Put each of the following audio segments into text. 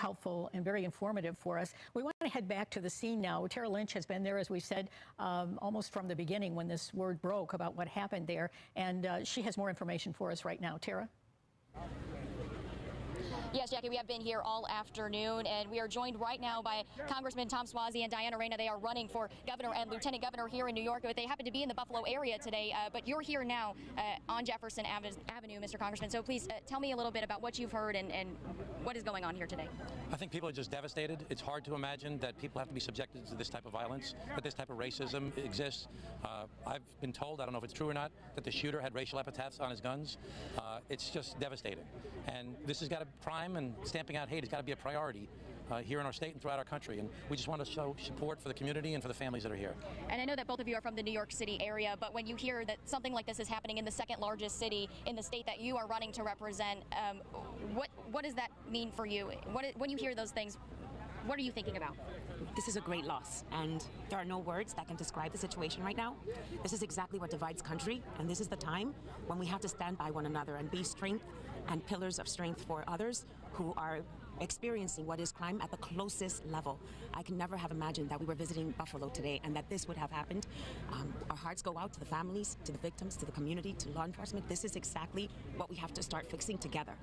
helpful and very informative for us. We want to head back to the scene now. Tara Lynch has been there, as we said, almost from the beginning when this word broke about what happened there. And she has more information for us right now. Tara? Yes, Jackie, we have been here all afternoon, and we are joined right now by Congressman Tom Suozzi and Diana Reyna. They are running for governor and lieutenant governor here in New York, but they happen to be in the Buffalo area today. But you're here now on Jefferson Avenue, Mr. Congressman. So please tell me a little bit about what you've heard and what is going on here today. I think people are just devastated. It's hard to imagine that people have to be subjected to this type of violence, that this type of racism exists. I've been told, I don't know if it's true or not, that the shooter had racial epithets on his guns. It's just devastating. And this has got to prime and stamping out hate has got to be a priority here in our state and throughout our country. And we just want to show support for the community and for the families that are here. And I know that both of you are from the New York City area, but when you hear that something like this is happening in the second largest city in the state that you are running to represent, what does that mean for you? When you hear those things, what are you thinking about? This is a great loss, and there are no words that can describe the situation right now. This is exactly what divides country, and this is the time when we have to stand by one another and be strength and pillars of strength for others who are experiencing what is crime at the closest level. I can never have imagined that we were visiting Buffalo today and that this would have happened. Our hearts go out to the families, to the victims, to the community, to law enforcement. This is exactly what we have to start fixing together.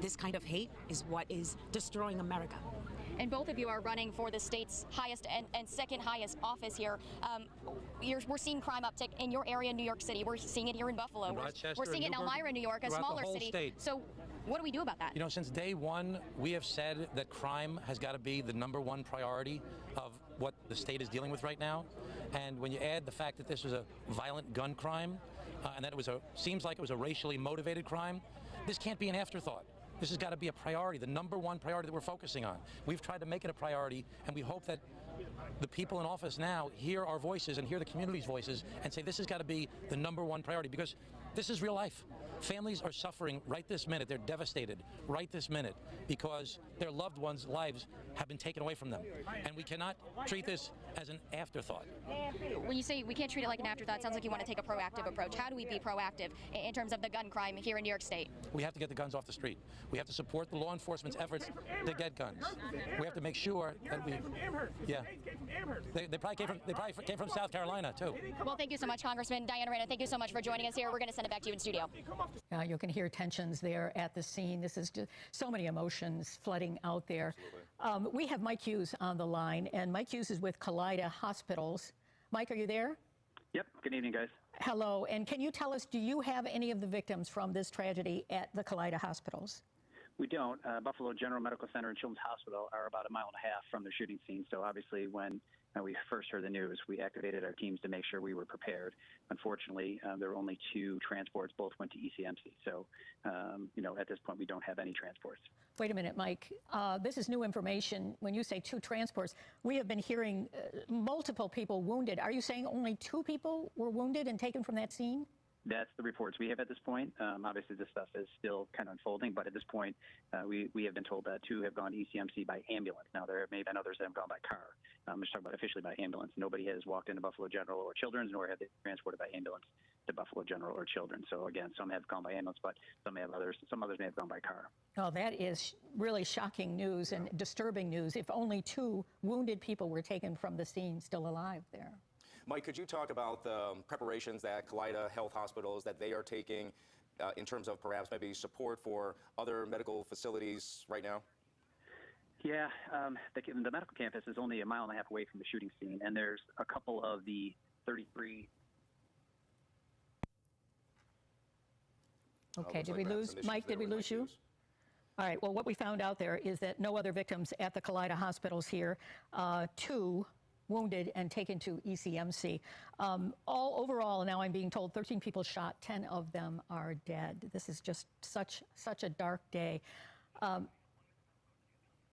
This kind of hate is what is destroying America. And both of you are running for the state's highest and second highest office here. We're seeing crime uptick in your area, New York City. We're seeing it here in Buffalo. We're seeing it in Elmira, New York, a smaller city. State. So what do we do about that? You know, since day one, we have said that crime has got to be the #1 priority of what the state is dealing with right now. And when you add the fact that this was a violent gun crime and that it seems like it was a racially motivated crime, this can't be an afterthought. This has got to be a priority, the #1 priority that we're focusing on. We've tried to make it a priority, and we hope that the people in office now hear our voices and hear the community's voices and say this has got to be the #1 priority, because this is real life. Families are suffering right this minute. They're devastated right this minute because their loved ones' lives have been taken away from them. And we cannot treat this as an afterthought. When you say we can't treat it like an afterthought, it sounds like you want to take a proactive approach. How do we be proactive in terms of the gun crime here in New York State? We have to get the guns off the street. We have to support the law enforcement's efforts to get guns. We have to make sure that we. Yeah. They probably came from South Carolina too. Well, thank you so much, Congressman Diana Reyna. Thank you so much for joining us here. We're going to send it back to you in studio. You can hear tensions there at the scene. This is just so many emotions flooding out there. We have Mike Hughes on the line, and Mike Hughes is with Kaleida Hospitals. Mike, are you there? Yep. Good evening, guys. Hello. And can you tell us, do you have any of the victims from this tragedy at the Kaleida Hospitals? We don't. Buffalo General Medical Center and Children's Hospital are about 1.5 miles from the shooting scene. So obviously when we first heard the news, we activated our teams to make sure we were prepared. Unfortunately, there were only 2 transports. Both went to ECMC. So, at this point, we don't have any transports. Wait a minute, Mike. This is new information. When you say 2 transports, we have been hearing multiple people wounded. Are you saying only 2 people were wounded and taken from that scene? That's the reports we have at this point. Obviously, this stuff is still kind of unfolding, but at this point, we have been told that 2 have gone to ECMC by ambulance. Now, there may have been others that have gone by car. I'm just talking about officially by ambulance. Nobody has walked into Buffalo General or Children's, nor have they transported by ambulance to Buffalo General or Children's. So, again, some have gone by ambulance, but some others may have gone by car. Oh, that is really shocking news and disturbing news. If only 2 wounded people were taken from the scene still alive there. Mike, could you talk about the preparations that Kaleida Health Hospitals that they are taking in terms of perhaps maybe support for other medical facilities right now? Yeah, the medical campus is only 1.5 miles away from the shooting scene, and there's a couple of the 33. Okay, did we lose Mike? Did we lose you? All right. Well, what we found out there is that no other victims at the Kaleida Hospitals here. 2 wounded and taken to ECMC. Overall, now I'm being told 13 people shot, 10 of them are dead. This is just such a dark day.